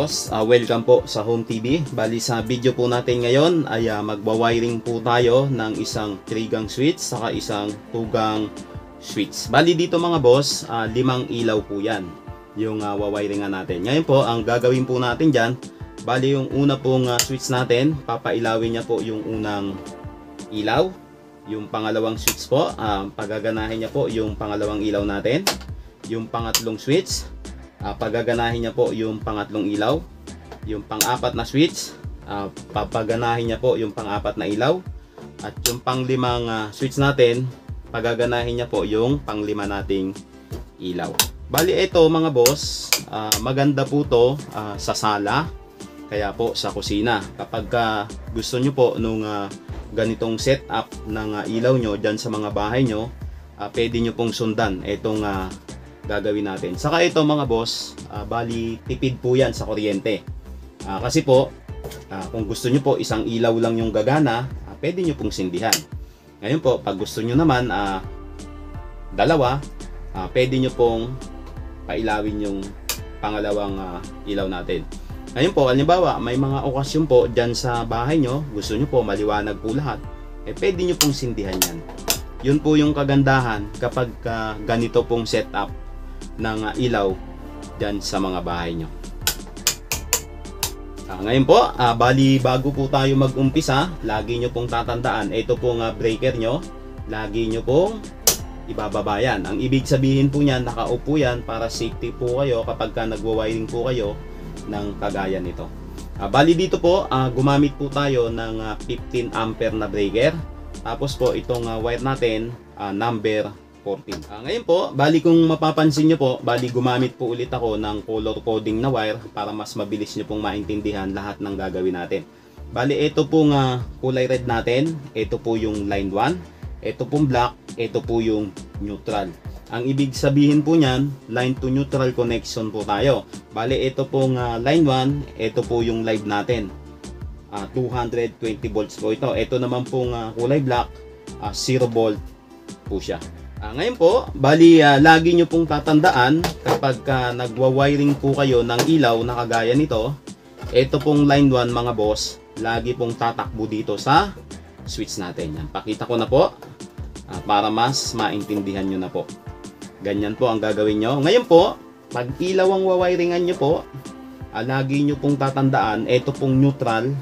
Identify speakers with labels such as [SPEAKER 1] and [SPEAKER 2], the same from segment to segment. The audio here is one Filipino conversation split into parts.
[SPEAKER 1] boss, welcome po sa Home TV. Bali sa video po natin ngayon ay magwa-wiring po tayo ng isang 3-gang switch saka isang 2-gang switch. Bali dito mga boss, 5 ilaw po yan yung wawiringan natin. Ngayon po, ang gagawin po natin dyan, bali yung una pong switch natin, papailawin niya po yung unang ilaw. Yung pangalawang switch po, pagaganahin niya po yung pangalawang ilaw natin. Yung pangatlong switch, pagaganahin niya po yung pangatlong ilaw. Yung pang-apat na switch, papaganahin niya po yung pang-apat na ilaw. At yung pang-limang switch natin, pagaganahin niya po yung pang-lima nating ilaw. Bali ito mga boss, maganda po to sa sala, kaya po sa kusina. Kapag gusto nyo po nung ganitong setup ng ilaw nyo dyan sa mga bahay nyo, pwede nyo pong sundan itong gagawin natin. Saka ito mga boss, bali tipid po yan sa kuryente. Kasi po, kung gusto nyo po isang ilaw lang yung gagana, pwede nyo pong sindihan. Ngayon po, pag gusto nyo naman dalawa, pwede nyo pong pailawin yung pangalawang ilaw natin. Ngayon po, halimbawa, may mga okasyon po dyan sa bahay nyo, gusto nyo po maliwanag po lahat, pwede nyo pong sindihan yan. Yun po yung kagandahan kapag ganito pong setup ng ilaw dyan sa mga bahay nyo. Ngayon po, bali bago po tayo mag-umpisa, lagi nyo pong tatandaan, ito pong breaker nyo, lagi nyo pong ibababa yan. Ang ibig sabihin po niyan, nakaupo yan para safety po kayo kapag nagwa-wiring po kayo ng kagaya nito. Bali dito po, gumamit po tayo ng 15 ampere na breaker. Tapos po itong wire natin, number 14. Ngayon po, bali kung mapapansin nyo po, bali gumamit po ulit ako ng color coding na wire para mas mabilis nyo pong maintindihan lahat ng gagawin natin. Bali ito pong kulay red natin, ito po yung line 1, ito pong black, ito po yung neutral. Ang ibig sabihin po niyan, line to neutral connection po tayo. Bali ito pong line 1, ito po yung live natin. 220 volts po ito. Ito naman pong kulay black, 0 volt po siya. Ngayon po, bali lagi nyo pong tatandaan kapag nagwa-wiring po kayo ng ilaw na kagaya nito, ito pong line 1 mga boss, lagi pong tatakbo dito sa switch natin. Yan, pakita ko na po para mas maintindihan nyo na po. Ganyan po ang gagawin nyo. Ngayon po, pag ilaw ang wawiringan nyo po, lagi nyo pong tatandaan, ito pong neutral.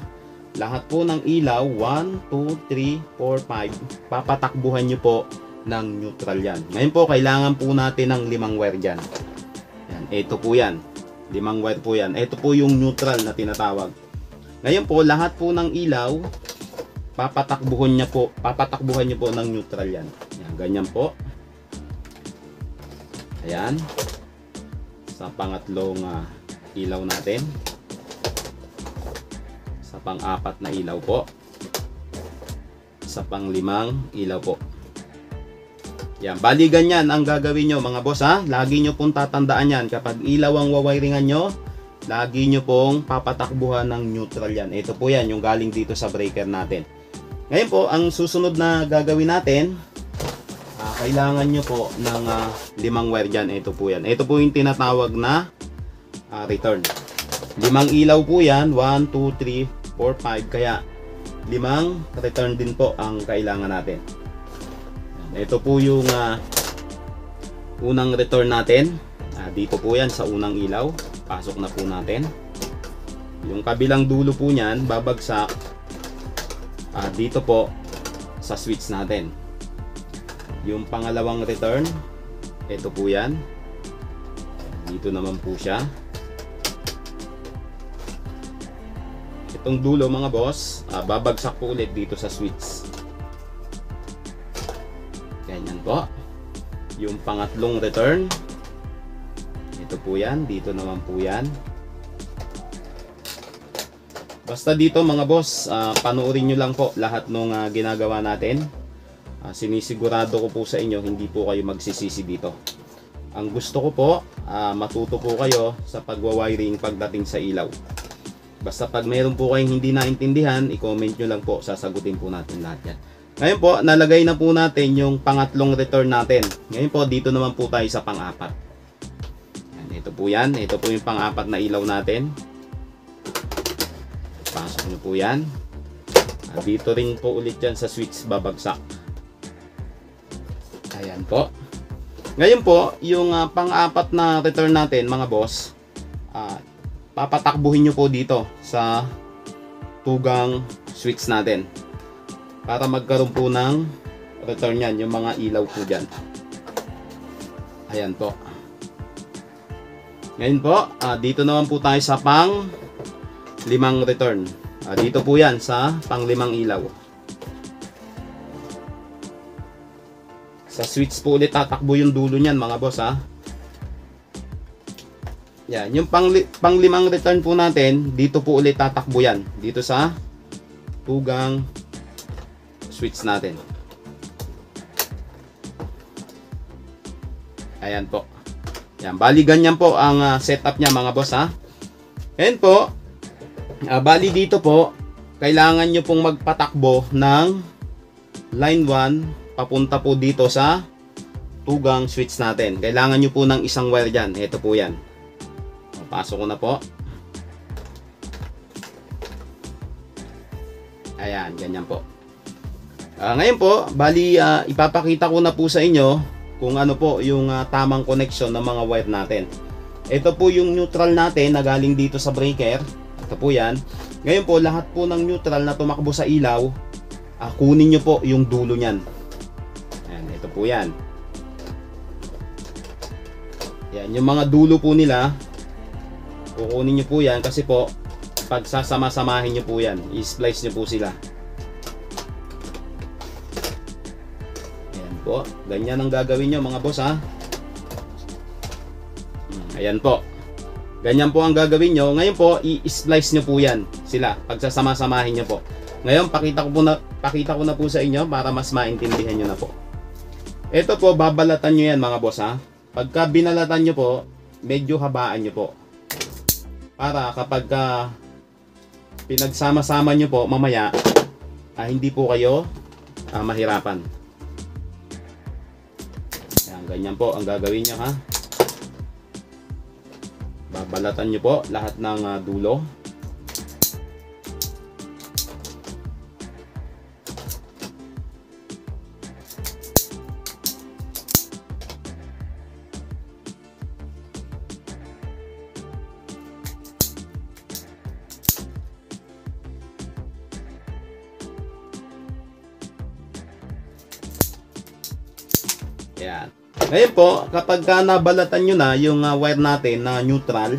[SPEAKER 1] Lahat po ng ilaw, 1, 2, 3, 4, 5, papatakbuhan nyo po ng neutral yan. Ngayon po, kailangan po natin ng 5 wire dyan. Yan, ito po yan. 5 wire po yan. Ito po yung neutral na tinatawag. Ngayon po, lahat po ng ilaw, papatakbuhan nyo po ng neutral yan. Yan, ganyan po. Ayan. Sa pangatlong ilaw natin. Sa pang-apat na ilaw po. Sa pang-limang ilaw po. Yan, bali ganyan ang gagawin nyo mga boss ha. Lagi nyo pong tatandaan yan. Kapag ilaw ang wawiringan nyo, lagi nyo pong papatakbuhan ng neutral yan. Ito po yan, yung galing dito sa breaker natin. Ngayon po, ang susunod na gagawin natin, kailangan nyo po ng 5 wire dyan. Ito po yan. Ito po yung tinatawag na return. 5 ilaw po yan. 1, 2, 3, 4, 5. Kaya 5 return din po ang kailangan natin. Ito po yung unang return natin. Dito po yan sa unang ilaw. Pasok na po natin. Yung kabilang dulo po niyan, babagsak dito po sa switch natin. Yung pangalawang return, ito po yan. Dito naman po siya. Itong dulo mga boss, babagsak po ulit dito sa switch. Ganyan po. Yung pangatlong return, ito po yan. Dito naman po yan. Basta dito mga boss, panoorin nyo lang po lahat ng ginagawa natin. Sinisigurado ko po sa inyo, hindi po kayo magsisisi dito. Ang gusto ko po, matuto po kayo sa pagwa-wiring pagdating sa ilaw. Basta pag mayroon po kayong hindi naintindihan, i-comment nyo lang po, sasagutin po natin lahat yan. Ngayon po, nalagay na po natin yung pangatlong return natin. Ngayon po, dito naman po tayo sa pang-apat. Ito po yan. Ito po yung pang-apat na ilaw natin. Pasok nyo po yan. Dito rin po ulit yan sa switch babagsak. Ayan po. Ngayon po, yung pang-apat na return natin mga boss, papatakbuhin nyo po dito sa tugang switch natin para magkaroon po ng return yan, yung mga ilaw po dyan. Ayan po. Ngayon po, dito naman po tayo sa pang 5 return. Dito po yan sa pang 5 ilaw. Sa switch po ulit tatakbo yung dulo niyan mga boss ha. Yan, yung pang 5 return po natin, dito po ulit tatakbo yan. Dito sa tugang switch natin. Ayan po. Yan, bali ganyan po ang setup niya mga boss ha. Ayan po. Bali dito po, kailangan nyo pong magpatakbo ng line 1 papunta po dito sa tugang switch natin. Kailangan nyo po ng isang wire dyan. Ito po yan. Pasok ko na po. Ayan, ganyan po. Ngayon po, bali ipapakita ko na po sa inyo kung ano po yung tamang connection ng mga wire natin. Ito po yung neutral natin na galing dito sa breaker. Ito po yan. Ngayon po, lahat po ng neutral na tumakbo sa ilaw, kunin nyo po yung dulo nyan. Ayan, ito po yan. Yan, yung mga dulo po nila, kukunin nyo po yan kasi po, pag sasama-samahin nyo po yan, i-splice nyo po sila. Ayan po, ganyan ang gagawin nyo mga boss ha. Ayan po. Ganyan po ang gagawin nyo. Ngayon po, i-splice nyo po yan sila. Pagsasama-samahin nyo po. Ngayon, pakita ko na po sa inyo para mas maintindihan nyo na po. Ito po, babalatan nyo yan mga boss ha. Pagka binalatan nyo po, medyo habaan nyo po. Para kapag pinagsama-sama nyo po mamaya, hindi po kayo mahirapan. Yan, ganyan po ang gagawin nyo ha. Babalatan nyo po lahat ng dulo. Yan. Ngayon po, kapag nabalatan nyo na yung wire natin na neutral,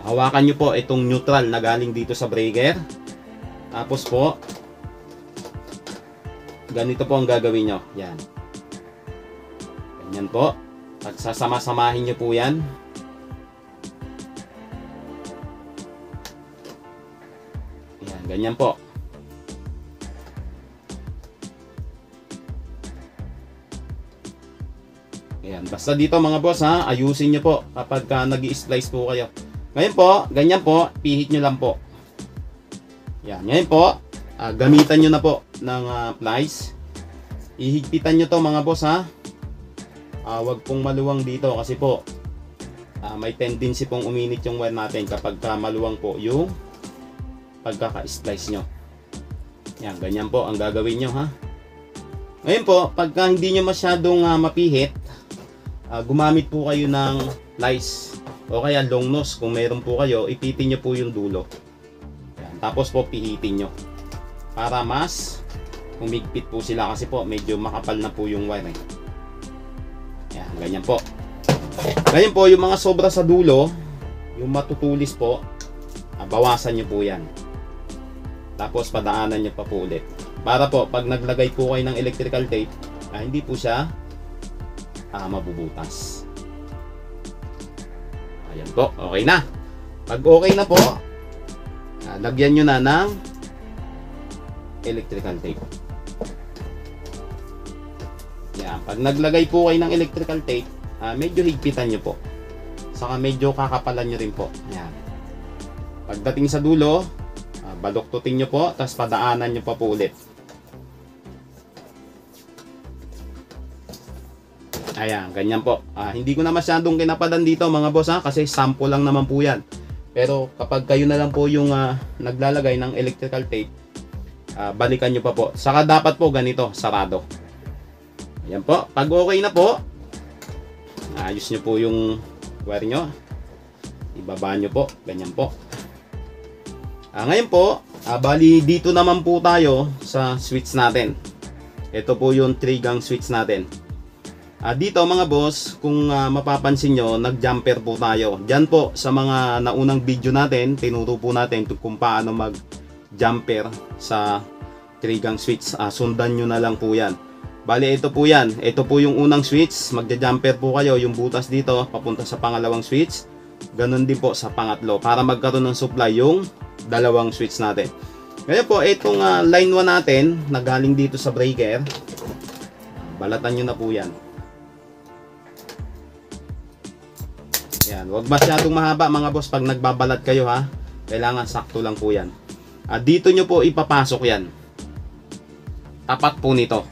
[SPEAKER 1] hawakan nyo po itong neutral na galing dito sa breaker. Tapos po, ganito po ang gagawin nyo. Yan. Ganyan po. Pagsasama-samahin nyo po yan. Yan, ganyan po. Ayan, basta dito mga boss ha, ayusin nyo po kapag nag-i-splice po kayo. Ngayon po, ganyan po, pihit nyo lang po. Yan, ngayon po, gamitan nyo na po ng plies. Ihigpitan nyo to mga boss ha. Wag pong maluwang dito kasi po, may tendency pong uminit yung wire natin kapag maluwang po yung pagkaka-splice nyo. Yan, ganyan po ang gagawin nyo ha. Ngayon po, pagka hindi nyo masyadong mapihit, gumamit po kayo ng lice o kaya long nose. Kung meron po kayo, ipitin nyo po yung dulo. Yan. Tapos po pihitin nyo para mas humigpit po sila kasi po medyo makapal na po yung wire. Yan, ganyan po. Ganyan po yung mga sobra sa dulo, yung matutulis po, bawasan nyo po yan. Tapos padaanan nyo pa po ulit. Para po pag naglagay po kayo ng electrical tape, hindi po siya mabubutas. Ayan po, okay na. Pag okay na po, lagyan nyo na ng electrical tape. Yan, pag naglagay po kayo ng electrical tape, medyo higpitan nyo po. Saka medyo kakapalan nyo rin po. Ayan. Pagdating sa dulo, baluktutin nyo po, tapos padaanan nyo pa po ulit. Ayan, ganyan po. Hindi ko na masyadong kinapalan dito mga boss ha, kasi sample lang naman po yan. Pero kapag kayo na lang po yung naglalagay ng electrical tape, balikan nyo pa po. Saka dapat po ganito, sarado. Ayan po. Pag okay na po, ayos nyo po yung wire nyo. Ibaba nyo po. Ganyan po. Ngayon po, bali dito naman po tayo sa switch natin. Ito po yung 3-gang switch natin. Dito mga boss, kung mapapansin nyo, nag-jumper po tayo. Diyan po sa mga naunang video natin, tinuro po natin kung paano mag-jumper sa 3-gang switch. Sundan nyo na lang po yan. Bali ito po yan. Ito po yung unang switch. Magja-jumper po kayo. Yung butas dito, papunta sa pangalawang switch. Ganon din po sa pangatlo. Para magkaroon ng supply yung dalawang switch natin. Ngayon po, itong line 1 natin, nagaling dito sa breaker. Balatan nyo na po yan. Yan, wag masyadong mahaba mga boss pag nagbabalat kayo ha. Kailangan sakto lang po yan. Dito nyo po ipapasok yan. Tapat po nito.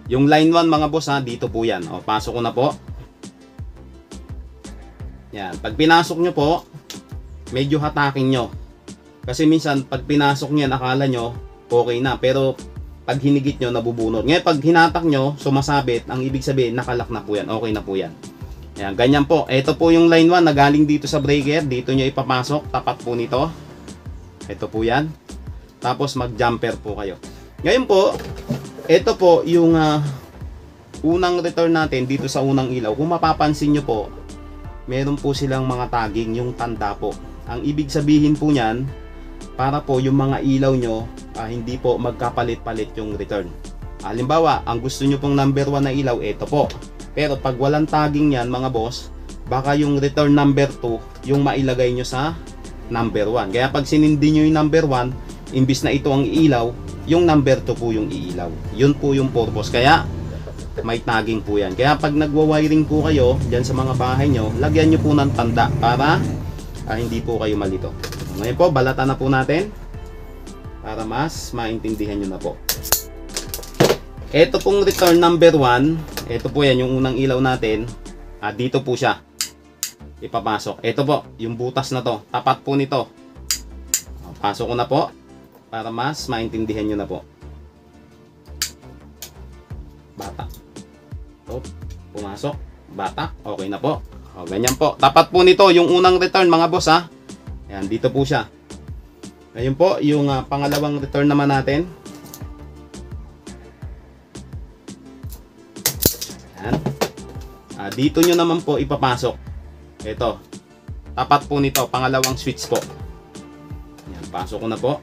[SPEAKER 1] Yung line 1 mga boss ha, dito po yan. O, pasok ko na po. Yan, pag pinasok nyo po, medyo hatakin nyo. Kasi minsan pag pinasok nyo yan, akala nyo okay na. Pero pag hinigit nyo, nabubunot. Ngayon pag hinatak nyo, sumasabit, ang ibig sabihin nakalak na po yan. Okay na po yan. Ayan, ganyan po. Ito po yung line 1 na galing dito sa breaker. Dito nyo ipapasok. Tapat po nito. Ito po yan. Tapos mag-jumper po kayo. Ngayon po, ito po yung unang return natin dito sa unang ilaw. Kung mapapansin nyo po, meron po silang mga tagging, yung tanda po. Ang ibig sabihin po niyan, para po yung mga ilaw nyo, hindi po magkapalit-palit yung return. Halimbawa, ang gusto nyo pong number 1 na ilaw, ito po. Pero pag walang tagging yan mga boss, baka yung return number 2 yung mailagay nyo sa number 1. Kaya pag sinindi nyo yung number 1, imbis na ito ang iilaw, yung number 2 po yung iilaw. Yun po yung purpose. Kaya may tagging po yan. Kaya pag nagwa-wiring po kayo dyan sa mga bahay nyo, lagyan nyo po ng tanda para hindi po kayo malito. Ngayon po, balatan na po natin para mas maintindihan nyo na po. Ito pong return number 1, ito po yan yung unang ilaw natin. Dito po siya ipapasok. Ito po, yung butas na to, tapat po nito. Pasok ko na po para mas maintindihan nyo na po. Batak. Pumasok. Batak. Okay na po. Ganyan po. Tapat po nito yung unang return mga boss ha. Ayan, dito po siya. Ngayon po, yung pangalawang return naman natin. Dito nyo naman po ipapasok. Ito. Tapat po nito. Pangalawang switch po. Yan, pasok ko na po.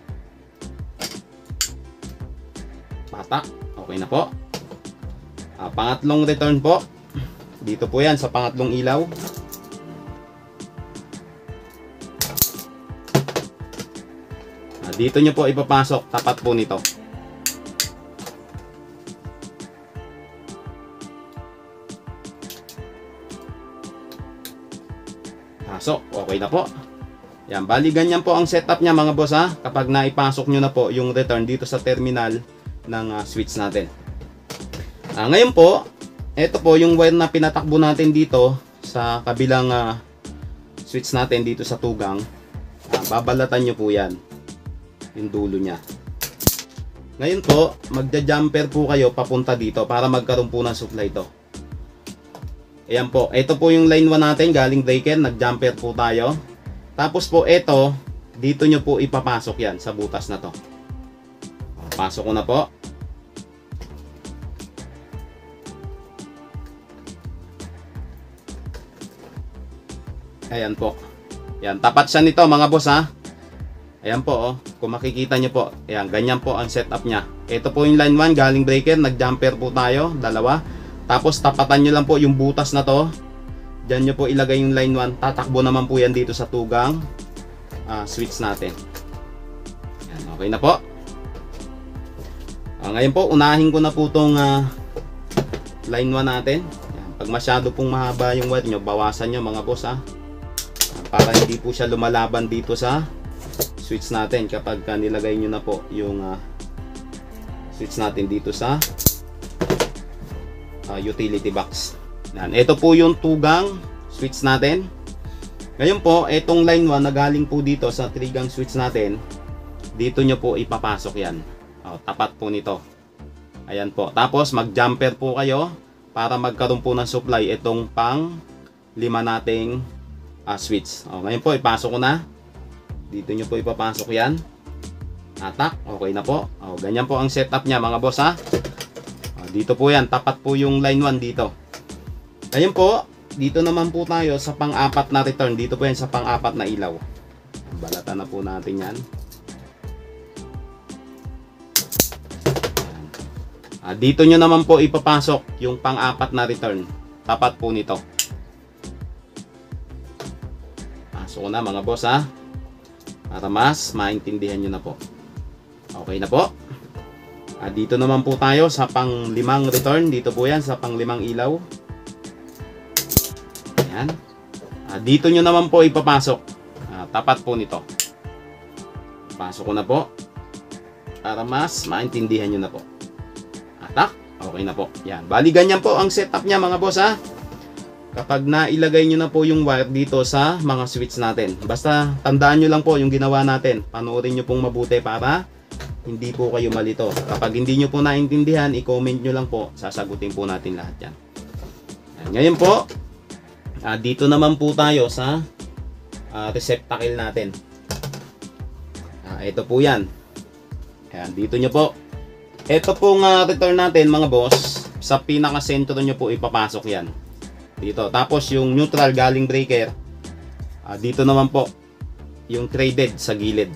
[SPEAKER 1] Patak. Okay na po. Pangatlong return po. Dito po yan sa pangatlong ilaw. Dito nyo po ipapasok. Tapat po nito. Pasok. Okay na po. Yan, bali ganyan po ang setup niya mga boss ha. Kapag naipasok nyo na po yung return dito sa terminal ng switch natin. Ngayon po, ito po yung wire na pinatakbo natin dito sa kabilang switch natin dito sa tugang. Babalatan nyo po yan. Yung dulo niya. Ngayon po, magja-jumper po kayo papunta dito para magkaroon po ng supply ito. Ayan po, ito po yung line 1 natin galing breaker, nag-jumper po tayo. Tapos po ito, dito nyo po ipapasok yan sa butas na to. Pasok ko na po. Ayan po. Yan, tapat siya nito mga boss ha. Ayan po oh, kung makikita nyo po. Ayan, ganyan po ang setup nya. Ito po yung line 1 galing breaker, nag-jumper po tayo, dalawa. Tapos tapatan nyo lang po yung butas na to. Diyan nyo po ilagay yung line 1. Tatakbo naman po yan dito sa tugang switch natin. Yan, okay na po. Ngayon po, unahin ko na po itong line 1 natin. Yan, pag masyado pong mahaba yung wire nyo, bawasan nyo mga boss ha. Para hindi po siya lumalaban dito sa switch natin kapag nilagay nyo na po yung switch natin dito sa utility box. Yan. Ito po yung tugang switch natin. Ngayon po, itong line 1 na galing po dito sa 3-gang switch natin, dito nyo po ipapasok yan. Tapat po nito. Ayan po. Tapos mag-jumper po kayo para magkaroon po ng supply itong pang 5 nating switch. Ngayon po, ipasok ko na. Dito nyo po ipapasok yan. Atak. Okay na po. Ganyan po ang setup niya mga boss ha. Dito po yan. Tapat po yung line 1 dito. Ngayon po, dito naman po tayo sa pang-4 na return. Dito po yan sa pang-4 na ilaw. Balatan na po natin yan. Dito nyo naman po ipapasok yung pang-4 na return. Tapat po nito. Pasok ko na mga boss ha. Para mas maintindihan nyo na po. Okay na po. Dito naman po tayo sa pang-5 return. Dito po yan sa pang-5 ilaw. Ayan. Dito nyo naman po ipapasok. Tapat po nito. Pasok ko na po. Para mas maintindihan nyo na po. Atak. Okay na po. Yan. Bali ganyan po ang setup niya mga boss ha. Kapag nailagay nyo na po yung wire dito sa mga switch natin. Basta tandaan nyo lang po yung ginawa natin. Panoorin nyo pong mabuti para hindi po kayo malito. Kapag hindi nyo po naintindihan, i-comment nyo lang po. Sasagutin po natin lahat yan. Ngayon po, dito naman po tayo sa receptacle natin. Ito po yan. Ayan, dito nyo po. Ito pong return natin mga boss, sa pinaka-sentro nyo po ipapasok yan. Dito. Tapos yung neutral galing breaker, dito naman po yung traded sa gilid.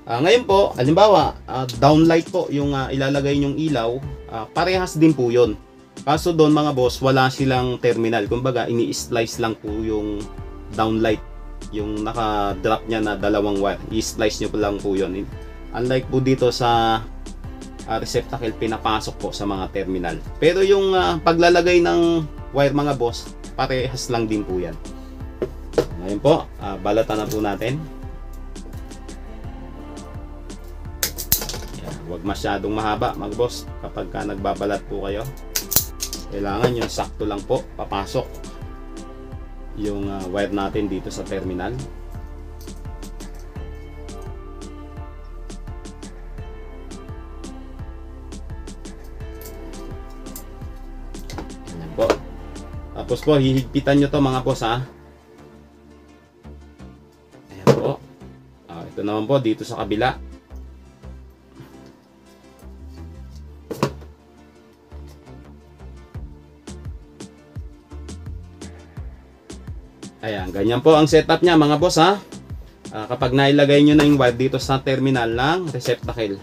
[SPEAKER 1] Ngayon po, halimbawa, downlight po yung ilalagay nyong ilaw, parehas din po yun. Kaso doon mga boss, wala silang terminal. Kumbaga, ini-slice lang po yung downlight. Yung naka-drop niya na 2 wire. I-slice nyo po lang po yun. Unlike po dito sa receptacle, pinapasok po sa mga terminal. Pero yung paglalagay ng wire mga boss, parehas lang din po yan. Ngayon po, balatan na po natin. Yan, huwag masyadong mahaba mga boss kapag nagbabalat po kayo. Kailangan yung sakto lang po papasok yung wire natin dito sa terminal. Ayan po. Tapos po hihigpitan nyo to mga boss ha. Ayan po. Ito naman po dito sa kabila. Ayan, ganyan po ang setup niya mga boss ha. Kapag nailagay nyo na yung wire dito sa terminal ng receptacle.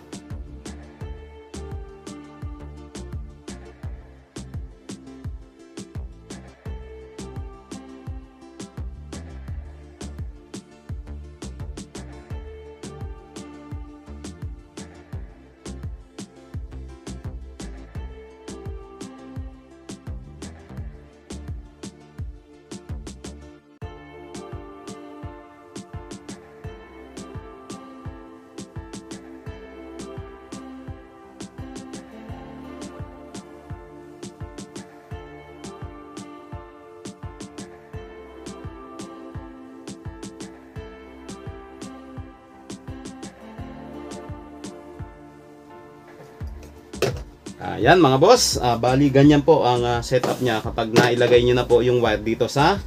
[SPEAKER 1] Ayan mga boss, bali ganyan po ang setup niya kapag nailagay nyo na po yung wire dito sa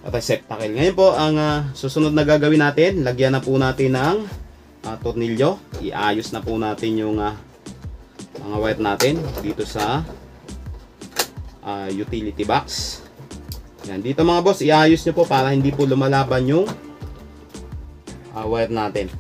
[SPEAKER 1] receptacle. Ngayon po ang susunod na gagawin natin, lagyan na po natin ng tornilyo. Iayos na po natin yung mga wire natin dito sa utility box. Yan, dito mga boss, iayos nyo po para hindi po lumalaban yung wire natin.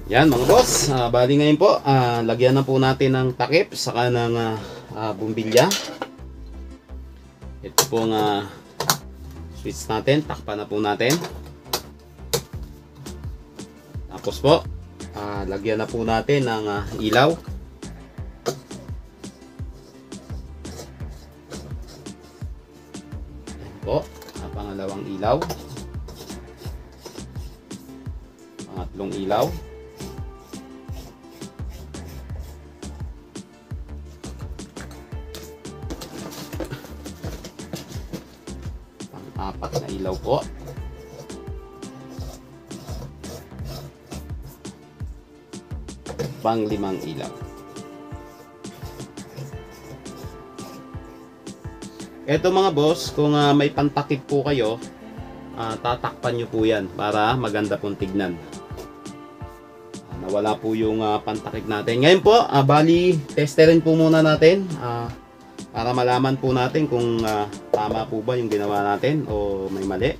[SPEAKER 1] Yan mga boss, bali ngayon po, lagyan na po natin ng takip saka ng bumbilya. Ito pong switch natin, takpan na po natin. Tapos po, lagyan na po natin ng ilaw. Yan po, pangalawang ilaw. Pangatlong ilaw. Pang-apat na ilaw po. Pang-limang ilaw. Eto mga boss, kung may pantakip po kayo, tatakpan nyo po yan para maganda pong tignan. Nawala po yung pantakip natin. Ngayon po, bali testerin po muna natin para malaman po natin kung tama po ba yung ginawa natin o may mali.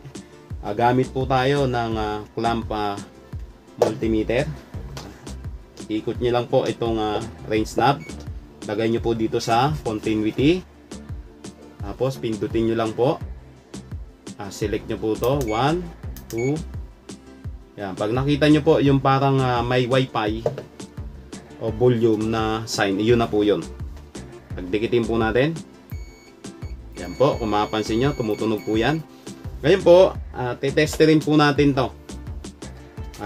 [SPEAKER 1] Gamit po tayo ng clamp multimeter. Ikot nyo lang po itong range knob. Lagay nyo po dito sa continuity. Tapos pindutin nyo lang po. Select nyo po to 1, 2. Yan. Pag nakita nyo po yung parang may wifi o volume na sign, yun na po yun. Pagdikitin po natin. Yan po, kung mapapansin nyo, tumutunog po yan. Ngayon po, tetesterin po natin to.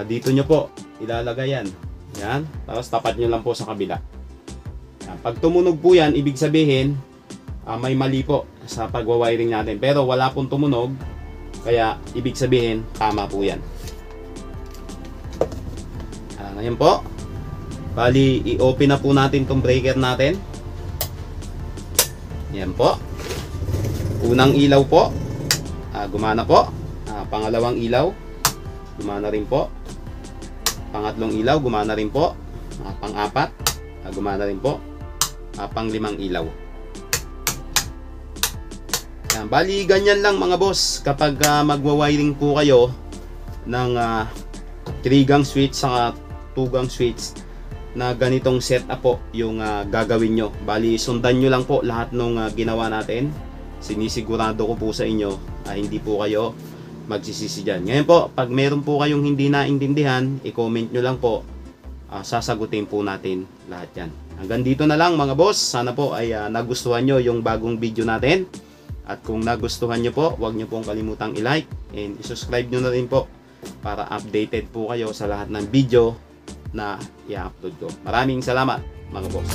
[SPEAKER 1] Dito nyo po ilalagay yan. Yan. Tapos tapat nyo lang po sa kabila. Yan. Pag tumunog po yan, ibig sabihin may mali po sa pagwawiring natin. Pero wala pong tumunog, kaya ibig sabihin tama po yan. Ngayon po, bali i-open na po natin tong breaker natin. Yan po. Unang ilaw po, gumana po. Pangalawang ilaw, gumana rin po. Pangatlong ilaw, gumana rin po. Pang-apat, gumana rin po. Pang-limang ilaw. Yan, bali ganyan lang mga boss kapag magwa-wiring po kayo ng 3-gang switch sa 2-gang switch na ganitong setup po yung gagawin nyo. Bali sundan nyo lang po lahat ng ginawa natin. Sinisigurado ko po sa inyo hindi po kayo magsisisi dyan. Ngayon po, pag meron po kayong hindi naintindihan, i-comment nyo lang po. Sasagutin po natin lahat yan. Hanggang dito na lang mga boss. Sana po ay nagustuhan nyo yung bagong video natin. At kung nagustuhan nyo po, huwag nyo pong kalimutang i-like and i-subscribe nyo na rin po para updated po kayo sa lahat ng video na i-upload ko. Maraming salamat mga boss.